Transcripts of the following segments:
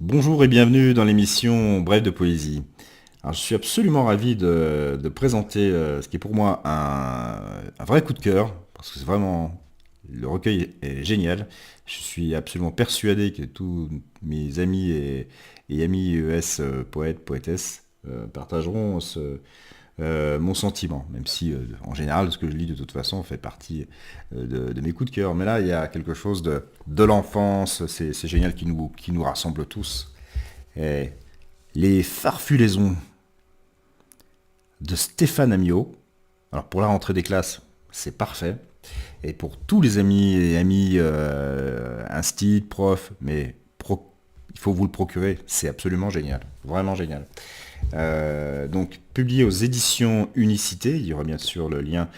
Bonjour et bienvenue dans l'émission Brève de poésie. Alors, je suis absolument ravi de présenter ce qui est pour moi un vrai coup de cœur, parce que c'est vraiment, le recueil est génial. Je suis absolument persuadé que tous mes amis et amis ES, poètes, poétesses, partageront mon sentiment, même si en général ce que je lis de toute façon fait partie de mes coups de cœur. Mais là, il y a quelque chose de l'enfance, c'est génial qui nous rassemble tous. Et les farfulaisons de Stéphane Amiot. Alors pour la rentrée des classes, c'est parfait. Et pour tous les amis et amis instit, profs, mais il faut vous le procurer, c'est absolument génial, vraiment génial. Donc publié aux éditions Unicité, il y aura bien sûr le lien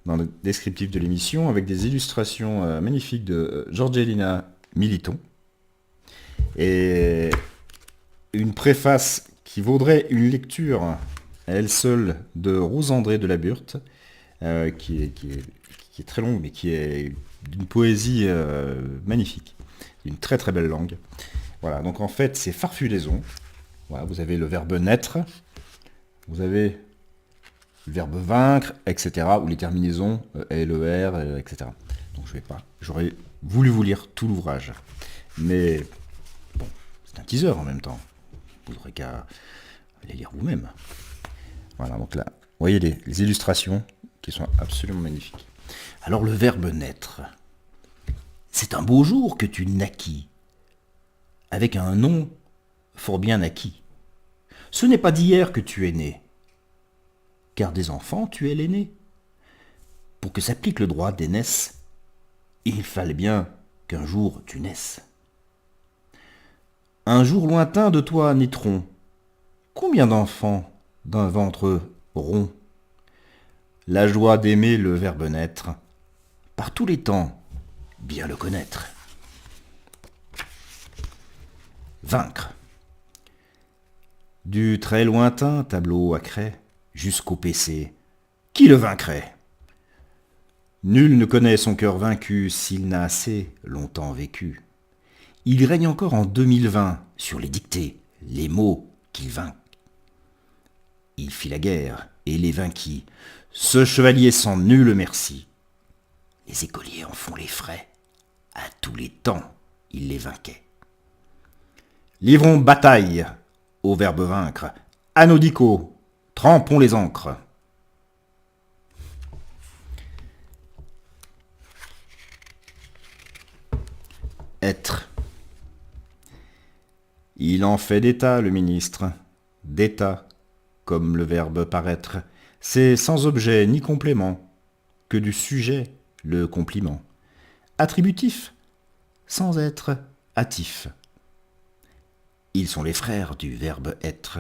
dans le descriptif de l'émission, avec des illustrations magnifiques de Georgelina Militon. Et une préface qui vaudrait une lecture à elle seule de Rose-André de la Burthe, qui est très longue, mais qui est d'une poésie magnifique, d'une très très belle langue. Voilà, donc en fait, c'est farfulaison. Voilà, vous avez le verbe naître, vous avez le verbe vaincre, etc., ou les terminaisons, LER, etc. Donc je vais pas. J'aurais voulu vous lire tout l'ouvrage. Mais bon, c'est un teaser en même temps. Vous n'aurez qu'à les lire vous-même. Voilà, donc là, vous voyez les illustrations qui sont absolument magnifiques. Alors le verbe naître. C'est un beau jour que tu naquis, avec un nom fort bien acquis. Ce n'est pas d'hier que tu es né, car des enfants tu es l'aîné. Pour que s'applique le droit d'aînesse, il fallait bien qu'un jour tu naisses. Un jour lointain de toi naîtront combien d'enfants d'un ventre rond. La joie d'aimer le verbe naître, par tous les temps, bien le connaître. Vaincre. Du très lointain tableau à craie jusqu'au PC, qui le vaincrait? Nul ne connaît son cœur vaincu s'il n'a assez longtemps vécu. Il règne encore en 2020 sur les dictées, les mots qu'il vainc. Il fit la guerre et les vainquit, ce chevalier sans nul merci. Les écoliers en font les frais, à tous les temps il les vainquait. Livrons bataille au verbe vaincre, anodico, trempons les encres. Être. Il en fait d'état, le ministre. D'état, comme le verbe paraître. C'est sans objet ni complément, que du sujet, le compliment. Attributif, sans être hâtif. Ils sont les frères du verbe être.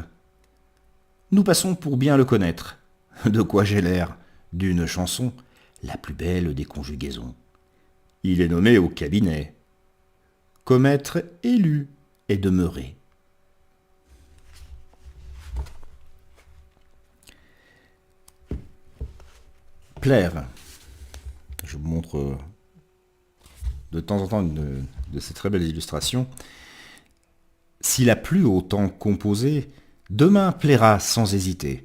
Nous passons pour bien le connaître. De quoi j'ai l'air d'une chanson, la plus belle des conjugaisons. Il est nommé au cabinet. Commettre élu et demeurer. Plaire. Je vous montre de temps en temps une de ces très belles illustrations. S'il a plu au temps composé, demain plaira sans hésiter.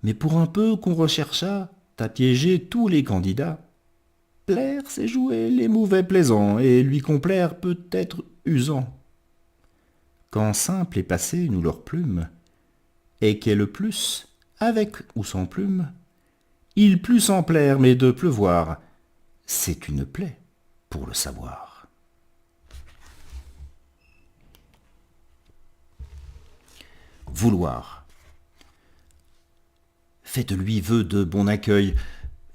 Mais pour un peu qu'on rechercha, t'as piégé tous les candidats. Plaire, c'est jouer les mauvais plaisants, et lui complaire peut être usant. Quand simple et passé nous leur plume, et qu'est le plus, avec ou sans plume, il plut sans plaire, mais de pleuvoir, c'est une plaie pour le savoir. Vouloir. Faites-lui vœu de bon accueil,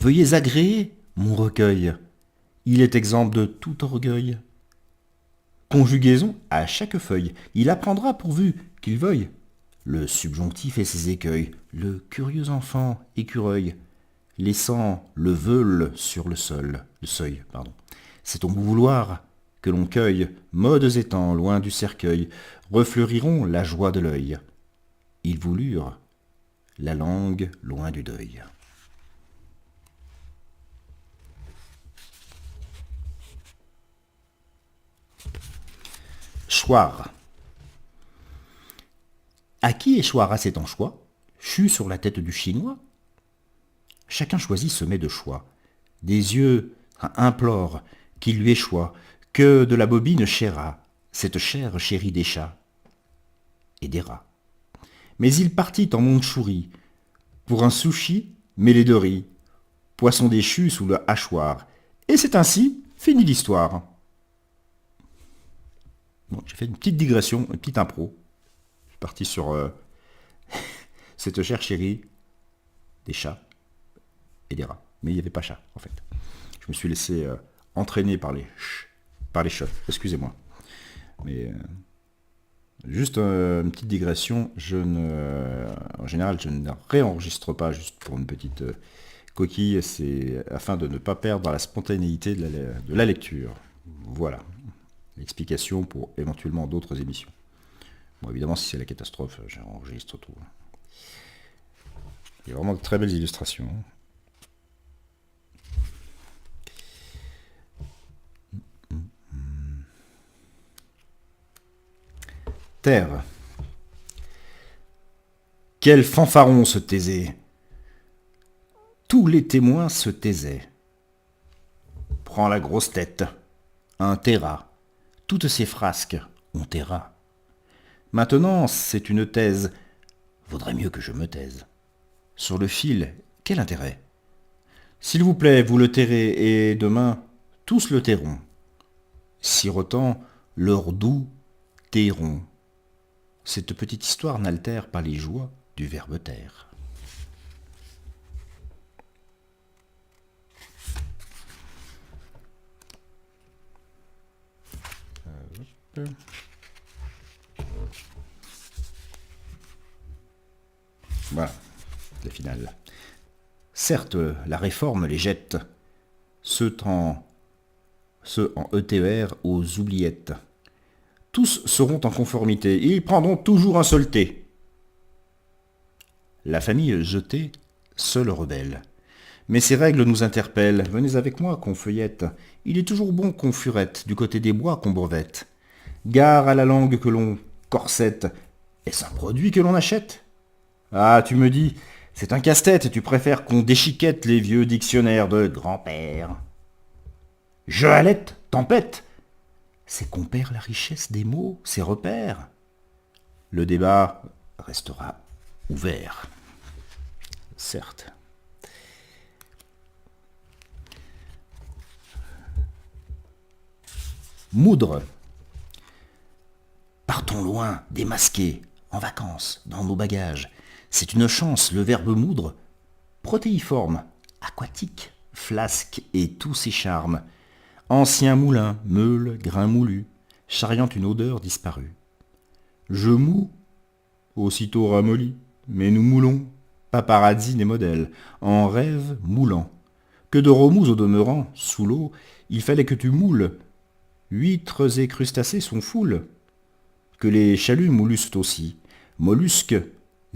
veuillez agréer mon recueil. Il est exempt de tout orgueil. Conjugaison à chaque feuille, il apprendra pourvu qu'il veuille. Le subjonctif et ses écueils, le curieux enfant écureuil, laissant le veule sur le seuil. C'est ton vouloir que l'on cueille, modes étant loin du cercueil, refleuriront la joie de l'œil. Ils voulurent la langue loin du deuil. Choir. À qui échoira cet anchois, chu sur la tête du Chinois? Chacun choisit ce mets de choix. Des yeux implorent qu'il lui échoit, que de la bobine chairat, cette chair chérie des chats et des rats. Mais il partit en Mandchourie pour un sushi mêlé de riz, poisson déchu sous le hachoir. Et c'est ainsi finie l'histoire. Bon, j'ai fait une petite digression, une petite impro. Je suis parti sur cette chair chérie des chats et des rats. Mais il n'y avait pas chat, en fait. Je me suis laissé entraîner par les chats. Excusez-moi. Mais juste une petite digression. En général, je ne réenregistre pas juste pour une petite coquille. C'est afin de ne pas perdre la spontanéité de la lecture. Voilà. L'explication pour éventuellement d'autres émissions. Bon, évidemment, si c'est la catastrophe, j'enregistre tout. Il y a vraiment de très belles illustrations. Terre. Quel fanfaron se taisait. Tous les témoins se taisaient. Prends la grosse tête, un terra. Toutes ces frasques, on taira. Maintenant, c'est une thèse. Vaudrait mieux que je me taise. Sur le fil, quel intérêt? S'il vous plaît, vous le tairez, et demain, tous le tairont. Sirotant, leur doux tairont. Cette petite histoire n'altère pas les joies du verbe taire. Voilà, la finale. Certes, la réforme les jette, ceux en ETER aux oubliettes. Tous seront en conformité, ils prendront toujours un seul thé. La famille jetée, seule rebelle. Mais ces règles nous interpellent. Venez avec moi qu'on feuillette. Il est toujours bon qu'on furette, du côté des bois qu'on brevette. Gare à la langue que l'on corsette. Est-ce un produit que l'on achète? Ah, tu me dis, c'est un casse-tête, tu préfères qu'on déchiquette les vieux dictionnaires de grand-père. Je halète, tempête. C'est qu'on perd la richesse des mots, ses repères. Le débat restera ouvert. Certes. Moudre. Partons loin, démasqués, en vacances, dans nos bagages. C'est une chance, le verbe moudre, protéiforme, aquatique, flasque et tous ses charmes. Ancien moulin, meule, grain moulu, charriant une odeur disparue. Je moue, aussitôt ramolli, mais nous moulons, paparazzi des modèles, en rêve moulant. Que de remous au demeurant, sous l'eau, il fallait que tu moules. Huîtres et crustacés sont foules. Que les chaluts moulussent aussi, mollusques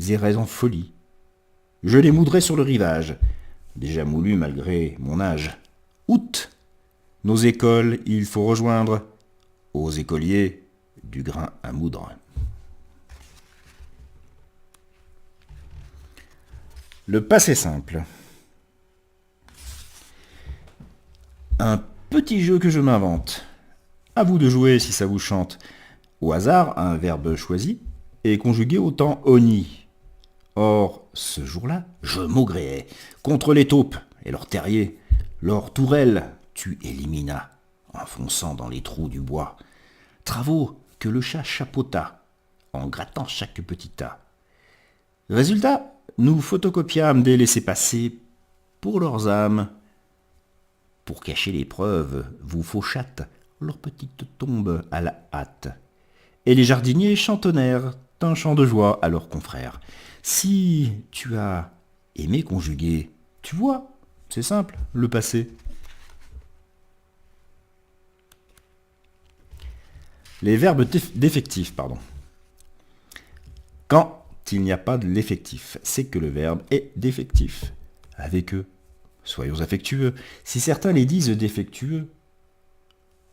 erraient en folie. Je les moudrais sur le rivage, déjà moulus malgré mon âge. Août, nos écoles, il faut rejoindre, aux écoliers, du grain à moudre. Le passé simple. Un petit jeu que je m'invente. À vous de jouer si ça vous chante. Au hasard, un verbe choisi est conjugué au temps oni. Or, ce jour-là, je maugréais contre les taupes et leurs terriers. Leurs tourelles, tu éliminas, enfonçant dans les trous du bois. Travaux que le chat chapeauta, en grattant chaque petit tas. Résultat, nous photocopiâmes des laissez-passer pour leurs âmes. Pour cacher les preuves, vous fauchâtes leur petite tombe à la hâte. Et les jardiniers chantonnèrent un chant de joie à leurs confrères. Si tu as aimé conjuguer, tu vois, c'est simple, le passé. Les verbes défectifs, pardon. Quand il n'y a pas de l'effectif, c'est que le verbe est défectif. Avec eux, soyons affectueux. Si certains les disent défectueux,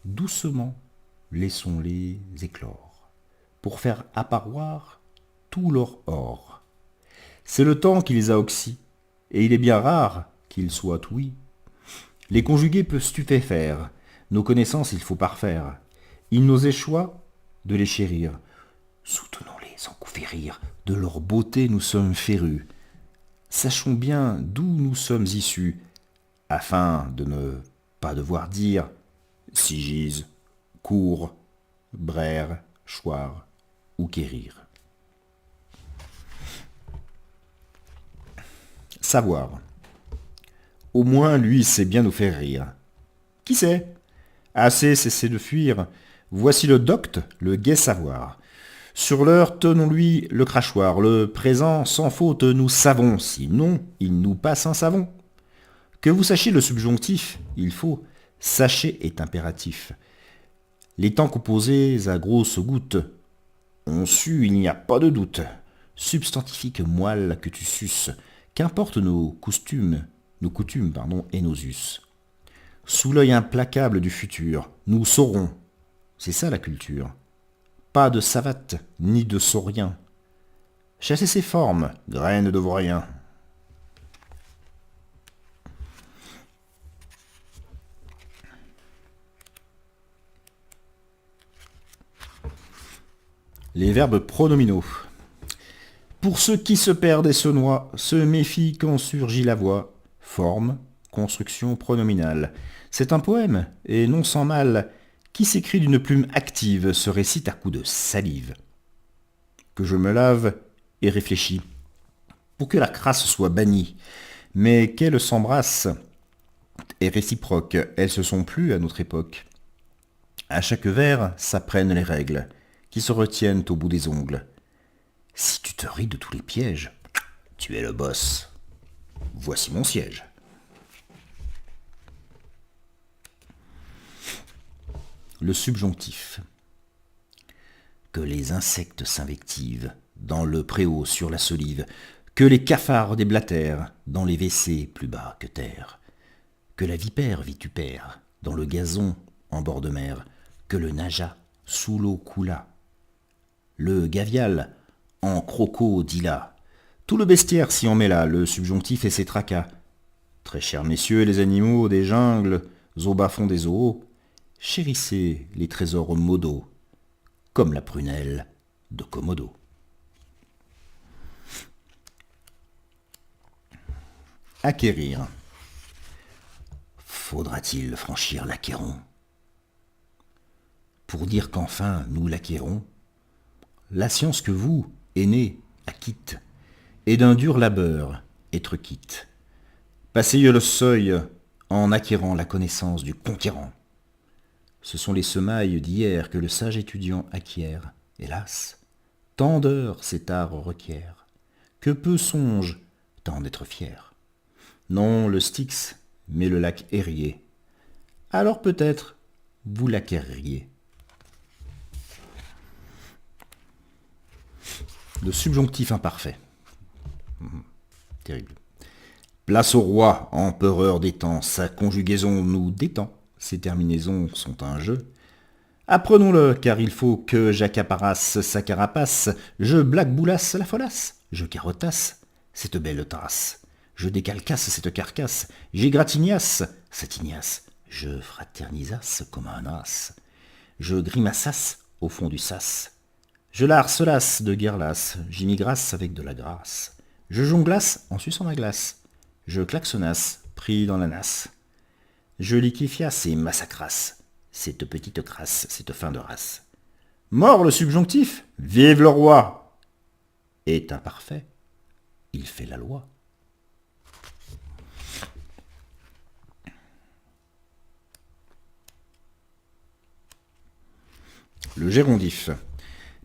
doucement, laissons-les éclore, pour faire apparaître tout leur or. C'est le temps qui les a oxy, et il est bien rare qu'ils soient oui. Les conjugués peuvent stupéfaire, nos connaissances il faut parfaire. Il nous échoit de les chérir. Soutenons-les sans coup férir, de leur beauté nous sommes férus. Sachons bien d'où nous sommes issus, afin de ne pas devoir dire Sigise, cours, brère, choir ou quérir. Savoir. Au moins, lui, sait bien nous faire rire. Qui sait? Assez cessez de fuir. Voici le docte, le gai savoir. Sur l'heure, tenons-lui le crachoir. Le présent, sans faute, nous savons. Sinon, il nous passe un savon. Que vous sachiez le subjonctif, il faut. Sachez est impératif. Les temps composés à grosses gouttes. On sue, il n'y a pas de doute. Substantifique moelle que tu suces. Qu'importe nos coutumes et nos us. Sous l'œil implacable du futur, nous saurons. C'est ça la culture. Pas de savate, ni de saurien. Chassez ces formes, graines de vaurien. Les verbes pronominaux. Pour ceux qui se perdent et se noient, se méfient quand surgit la voix. Forme, construction pronominale. C'est un poème, et non sans mal, qui s'écrit d'une plume active, se récite à coups de salive. Que je me lave et réfléchis, pour que la crasse soit bannie, mais qu'elles s'embrassent est réciproque, elles se sont plus à notre époque. À chaque vers s'apprennent les règles, qui se retiennent au bout des ongles. Si tu te ris de tous les pièges, tu es le boss. Voici mon siège. Le subjonctif. Que les insectes s'invectivent dans le préau sur la solive, que les cafards déblatèrent dans les WC plus bas que terre, que la vipère vitupère dans le gazon en bord de mer, que le naja sous l'eau coula, le gavial en crocodila, tout le bestiaire s'y emmêla, le subjonctif et ses tracas. Très chers messieurs les animaux des jungles, au bas-fond des eaux, chérissez les trésors modaux, comme la prunelle de Komodo. Acquérir. Faudra-t-il franchir l'Acquéron pour dire qu'enfin nous l'acquérons? La science que vous, aînés, acquitte, et d'un dur labeur être quitte. Passez le seuil en acquérant la connaissance du conquérant. Ce sont les semailles d'hier que le sage étudiant acquiert. Hélas, tant d'heures cet art requiert, que peu songe tant d'être fier. Non le Styx, mais le lac Érié. Alors peut-être vous l'acquerriez. Le subjonctif imparfait. Terrible. Place au roi, empereur des temps, sa conjugaison nous détend, ses terminaisons sont un jeu. Apprenons-le, car il faut que j'accaparasse sa carapace, je blackboulasse la folasse, je carottasse cette belle trace, je décalcasse cette carcasse, j'égratignasse cette ignace, je fraternisasse comme un as, je grimaçasse au fond du sas, je la harcelasse de guerre lasse, j'immigrasse avec de la grâce, je jonglasse en suçant ma glace, je klaxonnasse pris dans la nasse, je liquéfiasse et massacrasse cette petite crasse, cette fin de race. Mort le subjonctif, vive le roi. Est imparfait, il fait la loi. Le gérondif.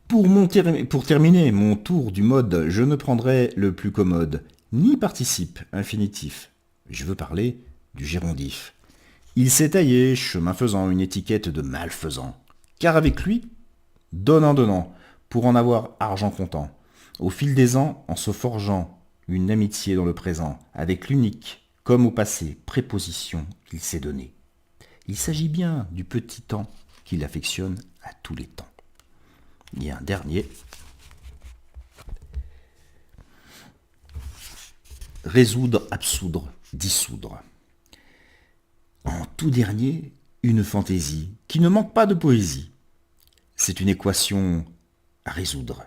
Pour terminer mon tour du mode, je ne prendrai le plus commode, ni participe infinitif. Je veux parler du gérondif. Il s'est taillé, chemin faisant, une étiquette de malfaisant. Car avec lui, donnant, pour en avoir argent comptant, au fil des ans, en se forgeant une amitié dans le présent, avec l'unique, comme au passé, préposition qu'il s'est donnée. Il s'agit bien du petit temps qu'il affectionne à tous les temps. Il y a un dernier, Résoudre, absoudre, dissoudre. En tout dernier, une fantaisie qui ne manque pas de poésie. C'est une équation à résoudre.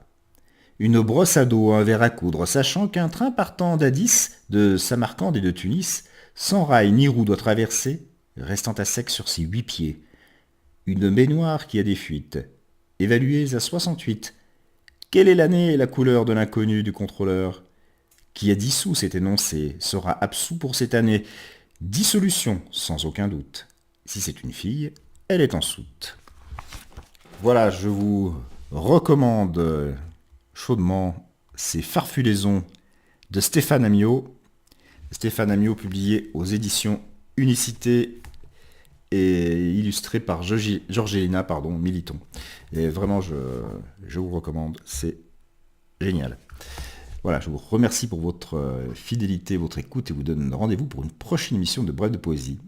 Une brosse à dos, un verre à coudre, sachant qu'un train partant d'Addis, de Samarcande et de Tunis, sans rail ni roue doit traverser, restant à sec sur ses 8 pieds. Une baignoire qui a des fuites, évaluées à 68. Quelle est l'année et la couleur de l'inconnu du contrôleur qui a dissous cet énoncé sera absous pour cette année. Dissolution, sans aucun doute. Si c'est une fille, elle est en soute. Voilà, je vous recommande chaudement ces farfulaisons de Stéphane Amiot. Stéphane Amiot publié aux éditions Unicité et illustré par Georgélina Militon. Et vraiment, je vous recommande, c'est génial. Voilà, je vous remercie pour votre fidélité, votre écoute et vous donne rendez-vous pour une prochaine émission de Bref de Poésie.